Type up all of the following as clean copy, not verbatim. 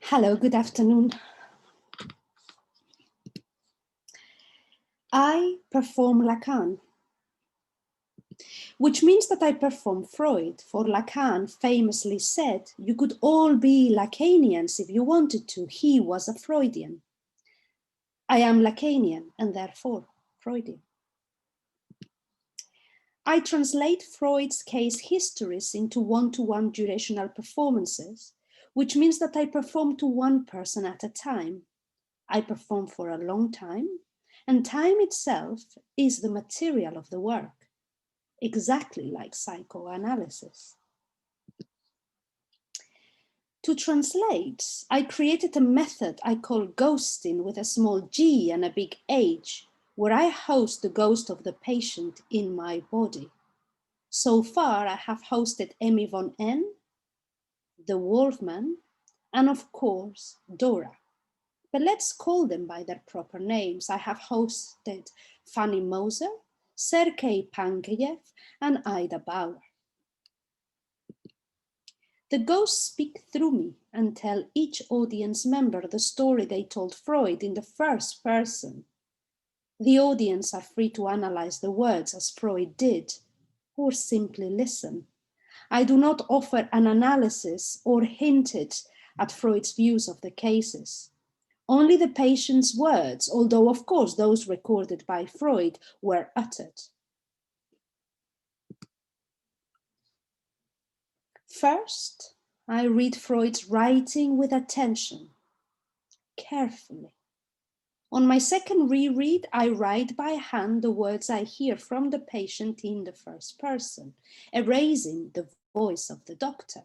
Hello, good afternoon. I perform Lacan, which means that I perform Freud, for Lacan famously said you could all be Lacanians if you wanted to. He was a Freudian. I am Lacanian and therefore Freudian. I translate Freud's case histories into one-to-one durational performances, which means that I perform to one person at a time. I perform for a long time, and time itself is the material of the work, exactly like psychoanalysis. To translate, I created a method I call ghosting with a small g and a big H, where I host the ghost of the patient in my body. So far, I have hosted Emmy von N, the Wolfman, and of course, Dora. But let's call them by their proper names. I have hosted Fanny Moser, Sergei Pankeyev, and Ida Bauer. The ghosts speak through me and tell each audience member the story they told Freud in the first person. The audience are free to analyze the words as Freud did, or simply listen. I do not offer an analysis or hinted at Freud's views of the cases. Only the patient's words, although of course those recorded by Freud were uttered. First, I read Freud's writing with attention, carefully. On my second reread, I write by hand the words I hear from the patient in the first person, erasing the voice of the doctor.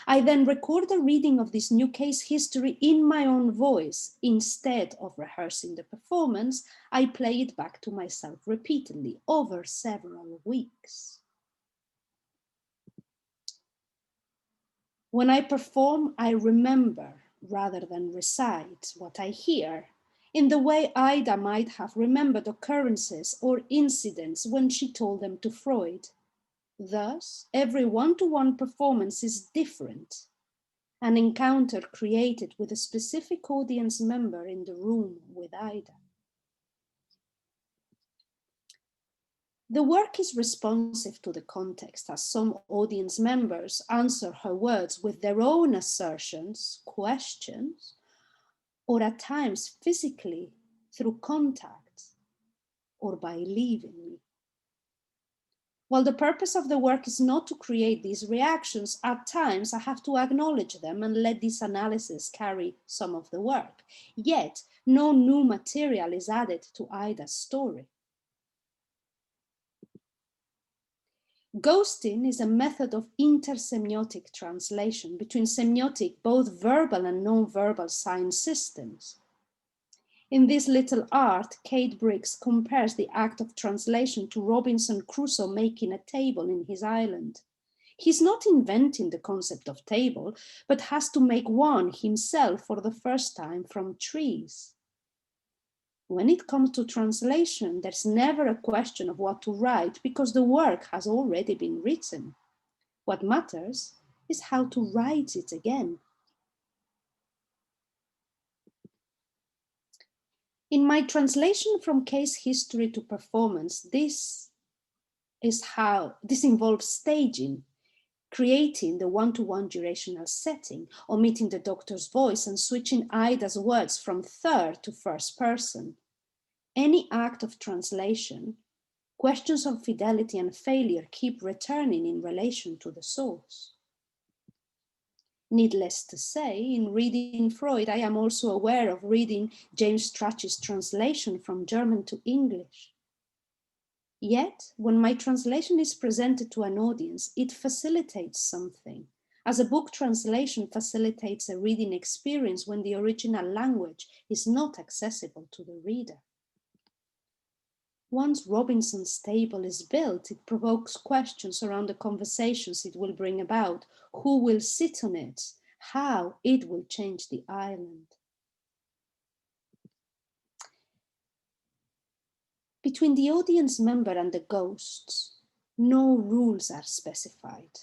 I then record the reading of this new case history in my own voice. Instead of rehearsing the performance, I play it back to myself repeatedly over several weeks. When I perform, I remember rather than recite what I hear, in the way Ida might have remembered occurrences or incidents when she told them to Freud. Thus, every one-to-one performance is different, an encounter created with a specific audience member in the room with Ida. The work is responsive to the context, as some audience members answer her words with their own assertions, questions, or at times physically through contact or by leaving me. While the purpose of the work is not to create these reactions, at times I have to acknowledge them and let this analysis carry some of the work. Yet, no new material is added to Ida's story. Ghosting is a method of intersemiotic translation between semiotic, both verbal and non-verbal sign systems. In this little art, Kate Briggs compares the act of translation to Robinson Crusoe making a table in his island. He's not inventing the concept of table, but has to make one himself for the first time from trees. When it comes to translation, there's never a question of what to write because the work has already been written. What matters is how to write it again. In my translation from case history to performance, this involves staging, creating the one-to-one durational setting, omitting the doctor's voice and switching Ida's words from third to first person. Any act of translation, questions of fidelity and failure keep returning in relation to the source. Needless to say, in reading Freud, I am also aware of reading James Strachey's translation from German to English. Yet, when my translation is presented to an audience, it facilitates something, as a book translation facilitates a reading experience when the original language is not accessible to the reader. Once Robinson's table is built, it provokes questions around the conversations it will bring about, who will sit on it, how it will change the island. Between the audience member and the ghosts, no rules are specified.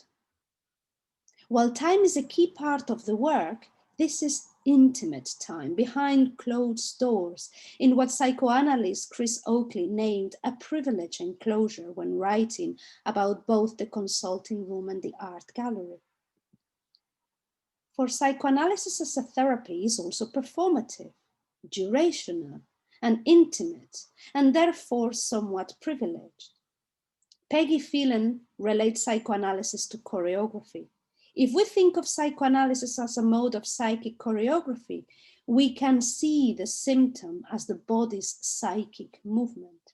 While time is a key part of the work, this is intimate time, behind closed doors, in what psychoanalyst Chris Oakley named a privileged enclosure when writing about both the consulting room and the art gallery. For psychoanalysis as a therapy is also performative, durational, and intimate, and therefore somewhat privileged. Peggy Phelan relates psychoanalysis to choreography. If we think of psychoanalysis as a mode of psychic choreography, we can see the symptom as the body's psychic movement.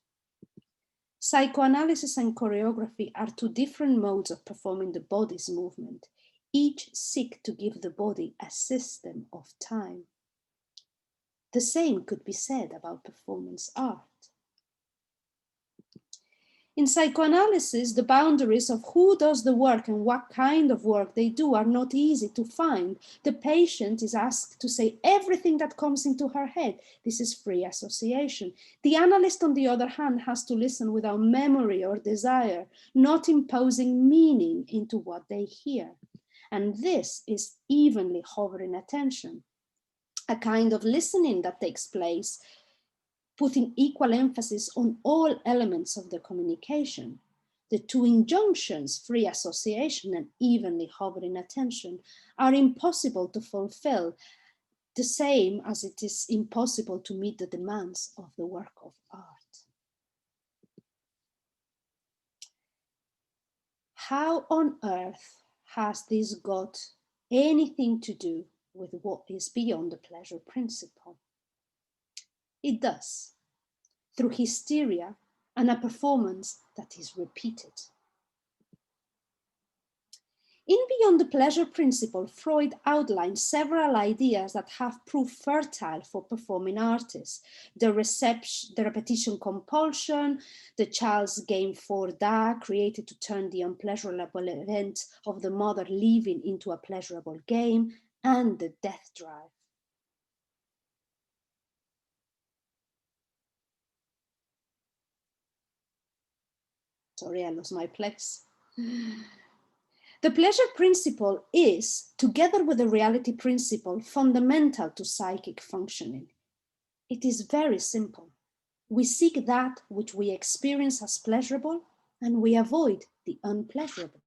Psychoanalysis and choreography are two different modes of performing the body's movement. Each seek to give the body a system of time. The same could be said about performance art. In psychoanalysis, the boundaries of who does the work and what kind of work they do are not easy to find. The patient is asked to say everything that comes into her head. This is free association. The analyst, on the other hand, has to listen without memory or desire, not imposing meaning into what they hear. And this is evenly hovering attention, a kind of listening that takes place, putting equal emphasis on all elements of the communication. The two injunctions, free association and evenly hovering attention, are impossible to fulfill, the same as it is impossible to meet the demands of the work of art. How on earth has this got anything to do with what is beyond the pleasure principle? It does, through hysteria and a performance that is repeated. In Beyond the Pleasure Principle, Freud outlines several ideas that have proved fertile for performing artists. The repetition compulsion, the child's game for da, created to turn the unpleasurable event of the mother leaving into a pleasurable game, and the death drive. Sorry, I lost my place. The pleasure principle is, together with the reality principle, fundamental to psychic functioning. It is very simple. We seek that which we experience as pleasurable, and we avoid the unpleasurable.